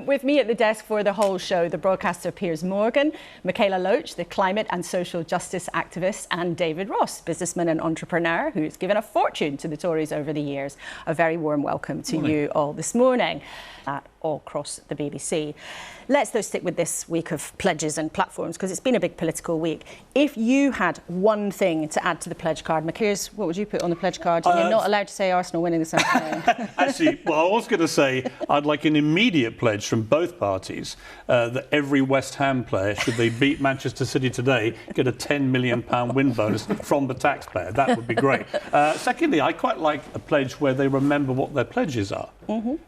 With me at the desk for the whole show, the broadcaster Piers, Michaela Loach, the climate and social justice activist, and David Ross, businessman and entrepreneur, who's given a fortune to the Tories over the years. A very warm welcome to you all this morning. All across the BBC. Let's though stick with this week of pledges and platforms, because it's been a big political week. If you had one thing to add to the pledge card, Piers, what would you put on the pledge card? You're not allowed to say Arsenal winning this afternoon. Actually, well, I was going to say I'd like an immediate pledge from both parties that every West Ham player, should they beat Manchester City today, get a £10 million win bonus from the taxpayer. That would be great. Secondly, I quite like a pledge where they remember what their pledges are.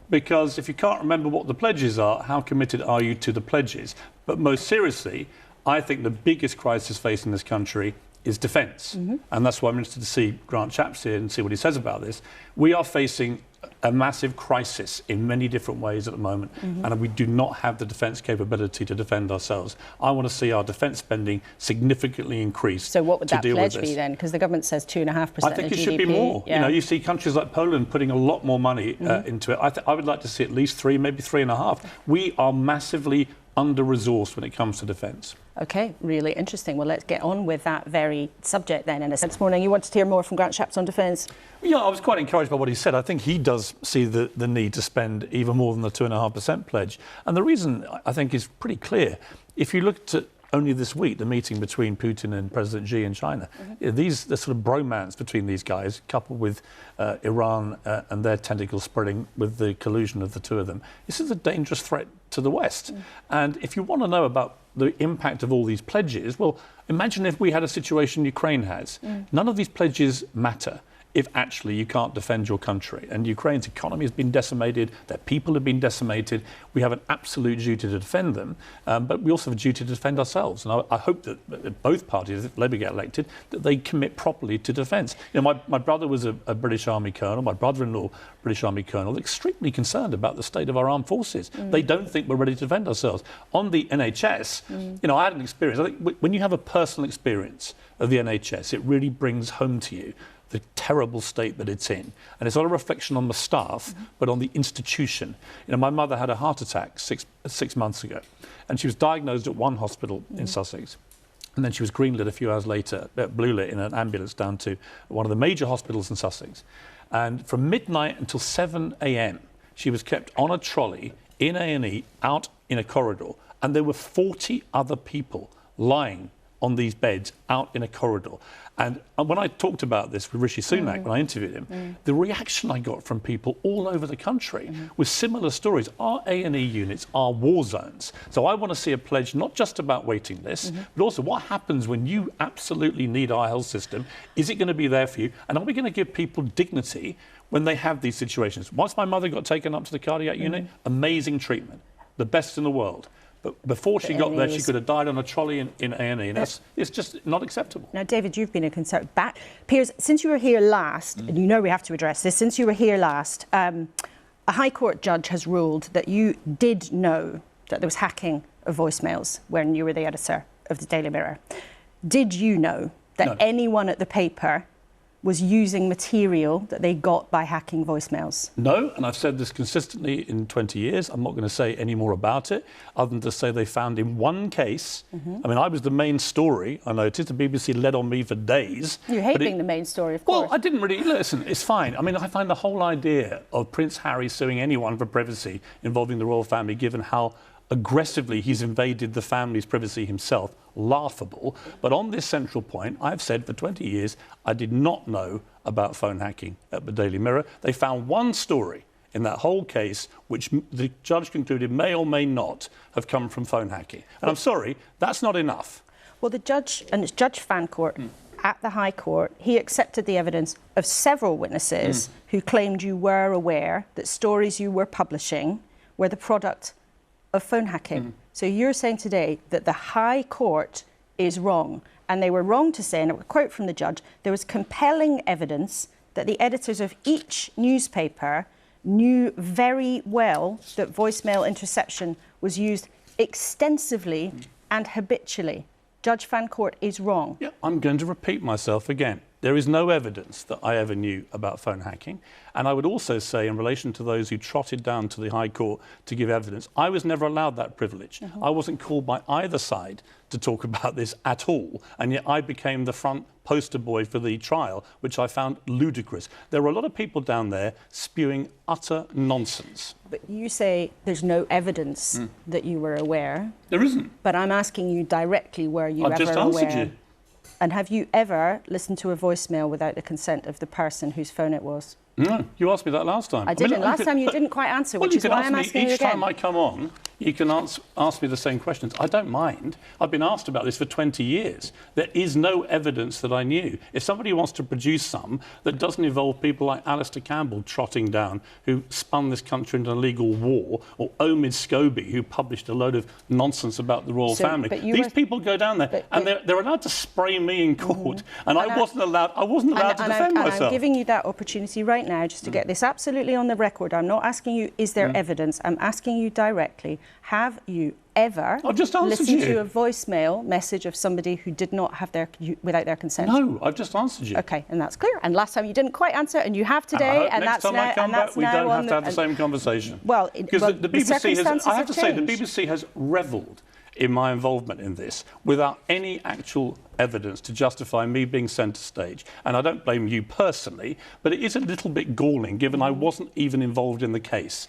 Because if you can't remember what the pledges are, how committed are you to the pledges? But most seriously, I think the biggest crisis facing this country is defence. And that's why I'm interested to see Grant Shapps here and see what he says about this. We are facing a massive crisis in many different ways at the moment, and we do not have the defence capability to defend ourselves. I want to see our defence spending significantly increased. So what would that pledge be then? Because the government says 2.5%. I think it should be more. Yeah. You know, you see countries like Poland putting a lot more money into it. I would like to see at least 3, maybe 3.5. We are massively under-resourced when it comes to defence. OK, really interesting. Well, let's get on with that very subject then. And this morning, you wanted to hear more from Grant Shapps on defence? Yeah, I was quite encouraged by what he said. I think he does see the need to spend even more than the 2.5% pledge. And the reason, I think, is pretty clear. If you look at only this week, the meeting between Putin and President Xi in China, the sort of bromance between these guys, coupled with Iran and their tentacles spreading with the collusion of the two of them, this is a dangerous threat to the West. And if you want to know about the impact of all these pledges, well, imagine if we had a situation Ukraine has. None of these pledges matter if actually you can't defend your country. And Ukraine's economy has been decimated, their people have been decimated. We have an absolute duty to defend them, but we also have a duty to defend ourselves. And I hope that both parties, if Labour get elected, that they commit properly to defence. You know, my brother was a British Army colonel, my brother-in-law, British Army colonel, extremely concerned about the state of our armed forces. They don't think we're ready to defend ourselves. On the NHS, you know, I had an experience. I think when you have a personal experience of the NHS, it really brings home to you the terrible state that it's in. And it's not a reflection on the staff, but on the institution. You know, my mother had a heart attack six months ago, and she was diagnosed at one hospital in Sussex. And then she was greenlit a few hours later, blue-lit in an ambulance down to one of the major hospitals in Sussex. And from midnight until 7 a.m, she was kept on a trolley in A&E out in a corridor. And there were 40 other people lying on these beds out in a corridor. And when I talked about this with Rishi Sunak, when I interviewed him, the reaction I got from people all over the country was similar stories. Our A&E units are war zones. So I want to see a pledge not just about waiting lists, but also what happens when you absolutely need our health system. Is it going to be there for you? And are we going to give people dignity when they have these situations? Once my mother got taken up to the cardiac unit, amazing treatment, the best in the world. But before she got there, she could have died on a trolley in A&E, and it's just not acceptable. Now, David, you've been a concerned back. Piers, since you were here last, and you know we have to address this, since you were here last, a High Court judge has ruled that you did know that there was hacking of voicemails when you were the editor of the Daily Mirror. Did you know that anyone at the paper was using material that they got by hacking voicemails? No, and I've said this consistently in 20 years. I'm not going to say any more about it, other than to say they found in one case. I mean, I was the main story. I noticed the BBC led on me for days. You hate being the main story, of course. Well, I didn't really... Listen, it's fine. I mean, I find the whole idea of Prince Harry suing anyone for privacy involving the royal family, given how aggressively he's invaded the family's privacy himself, laughable. But on this central point, I've said for 20 years, I did not know about phone hacking at the Daily Mirror. They found one story in that whole case, which the judge concluded may or may not have come from phone hacking. And I'm sorry, that's not enough. Well, the judge, and it's Judge Fancourt at the High Court, he accepted the evidence of several witnesses who claimed you were aware that stories you were publishing were the product of phone hacking. So you're saying today that the High Court is wrong, and they were wrong to say, and I quote from the judge, there was compelling evidence that the editors of each newspaper knew very well that voicemail interception was used extensively and habitually. Judge Fancourt is wrong. Yeah, I'm going to repeat myself again. There is no evidence that I ever knew about phone hacking. And I would also say, in relation to those who trotted down to the High Court to give evidence, I was never allowed that privilege. I wasn't called by either side to talk about this at all. And yet I became the front poster boy for the trial, which I found ludicrous. There were a lot of people down there spewing utter nonsense. But you say there's no evidence that you were aware. There isn't. But I'm asking you directly, were you I've ever just aware? answered you. And have you ever listened to a voicemail without the consent of the person whose phone it was? No, you asked me that last time. I didn't. Last time you didn't quite answer, well, which is why I'm asking you each again. time I come on, you can ask me the same questions. I don't mind. I've been asked about this for 20 years. There is no evidence that I knew. If somebody wants to produce some that doesn't involve people like Alistair Campbell trotting down, who spun this country into an illegal war, or Omid Scobie, who published a load of nonsense about the royal family, these people go down there and they're allowed to spray me in court, and I wasn't allowed to defend myself. I'm giving you that opportunity right now just to get this absolutely on the record. I'm not asking you, is there evidence? I'm asking you directly, have you ever listened to a voicemail message of somebody who did not have without their consent? No, I've just answered you. OK, and that's clear. And last time you didn't quite answer, and you have today, and next that's time I come back, we don't have to have the same conversation. Well, because the BBC has, I have to say, the BBC has revelled in my involvement in this without any actual evidence to justify me being centre stage. And I don't blame you personally, but it is a little bit galling given I wasn't even involved in the case.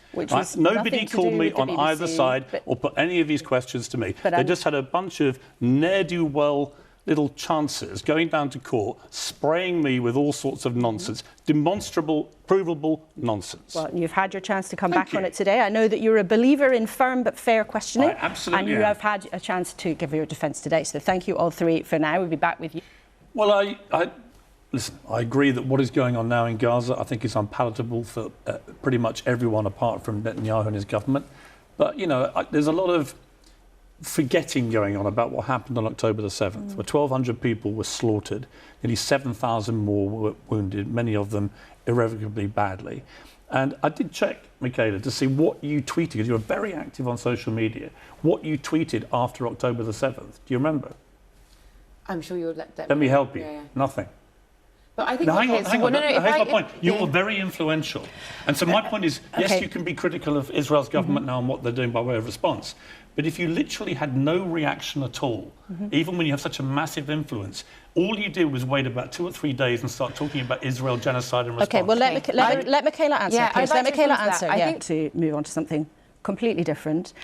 Nobody called me on either side or put any of these questions to me. They just had a bunch of ne'er-do-well little chancers going down to court, spraying me with all sorts of nonsense, demonstrable, provable nonsense. Well, you've had your chance to come back on it today. I know that you're a believer in firm but fair questioning. I absolutely And you have had a chance to give your defence today. So thank you all three for now. We'll be back with you. Well, listen, I agree that what is going on now in Gaza, I think is unpalatable for pretty much everyone apart from Netanyahu and his government. But, you know, there's a lot of forgetting going on about what happened on October the 7th, where 1,200 people were slaughtered, nearly 7,000 more were wounded, many of them irrevocably badly. And I did check, Michaela, to see what you tweeted, because you were very active on social media, what you tweeted after October the 7th. Do you remember? I'm sure you'll let me help you. Yeah. Nothing. But I think hang on. Here's my point. You're very influential. And so my point is, yes, you can be critical of Israel's government now and what they're doing by way of response. But if you literally had no reaction at all, even when you have such a massive influence, all you did was wait about 2 or 3 days and start talking about Israel genocide and response. OK, well, let Michaela answer. Yeah, let Michaela answer. To move on to something completely different,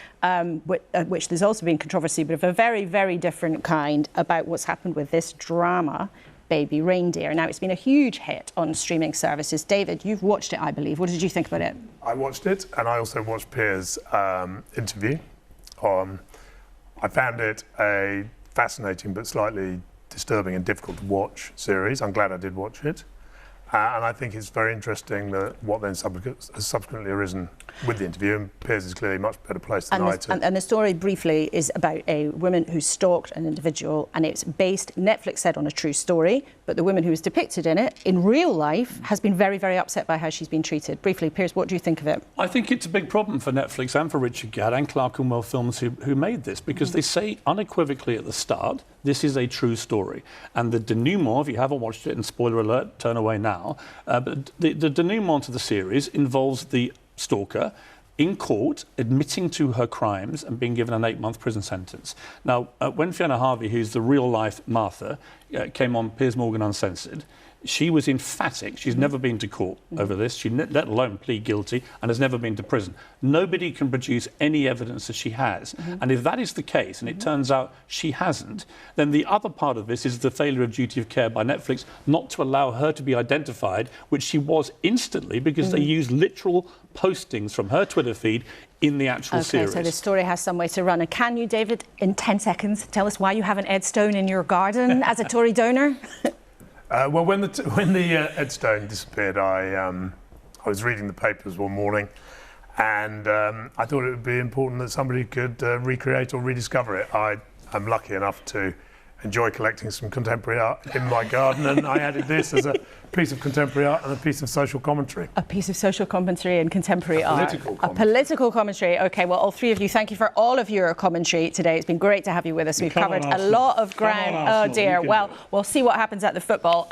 which there's also been controversy, but of a very, very different kind about what's happened with this drama, Baby Reindeer. Now, it's been a huge hit on streaming services. David, you've watched it, I believe. What did you think about it? I watched it, and I also watched Piers' interview. I found it a fascinating but slightly disturbing and difficult to watch series. I'm glad I did watch it. And I think it's very interesting that what then has subsequently arisen with the interview, and Piers is clearly a much better place than I to. And the story, briefly, is about a woman who stalked an individual, and it's based, Netflix said, on a true story, but the woman who was depicted in it, in real life, has been very, very upset by how she's been treated. Briefly, Piers, what do you think of it? I think it's a big problem for Netflix and for Richard Gadd and Clerkenwell Films who made this, because they say unequivocally at the start, this is a true story. And the denouement, if you haven't watched it, and spoiler alert, turn away now, but the denouement of the series involves the stalker in court admitting to her crimes and being given an 8-month prison sentence. Now, when Fiona Harvey, who's the real-life Martha, came on Piers Morgan Uncensored, she was emphatic. She's never been to court over this. She let alone plead guilty, and has never been to prison. Nobody can produce any evidence that she has. And if that is the case, and it turns out she hasn't, then the other part of this is the failure of duty of care by Netflix not to allow her to be identified, which she was instantly, because they used literal postings from her Twitter feed in the actual series. OK, so the story has some way to run. And can you, David, in 10 seconds, tell us why you have an EdStone in your garden as a Tory donor? Well, when the EdStone disappeared, I was reading the papers one morning, and I thought it would be important that somebody could recreate or rediscover it. I'm lucky enough to enjoy collecting some contemporary art in my garden, and I added this as a piece of contemporary art and a piece of social commentary. A piece of social commentary and contemporary art. Political A commentary. political commentary. OK, well, all three of you, thank you for all of your commentary today. It's been great to have you with us. We've Come on, covered a Arsenal. lot of Come on, ground. Oh, Arsenal. dear. You can Well, do it. we'll see what happens at the football.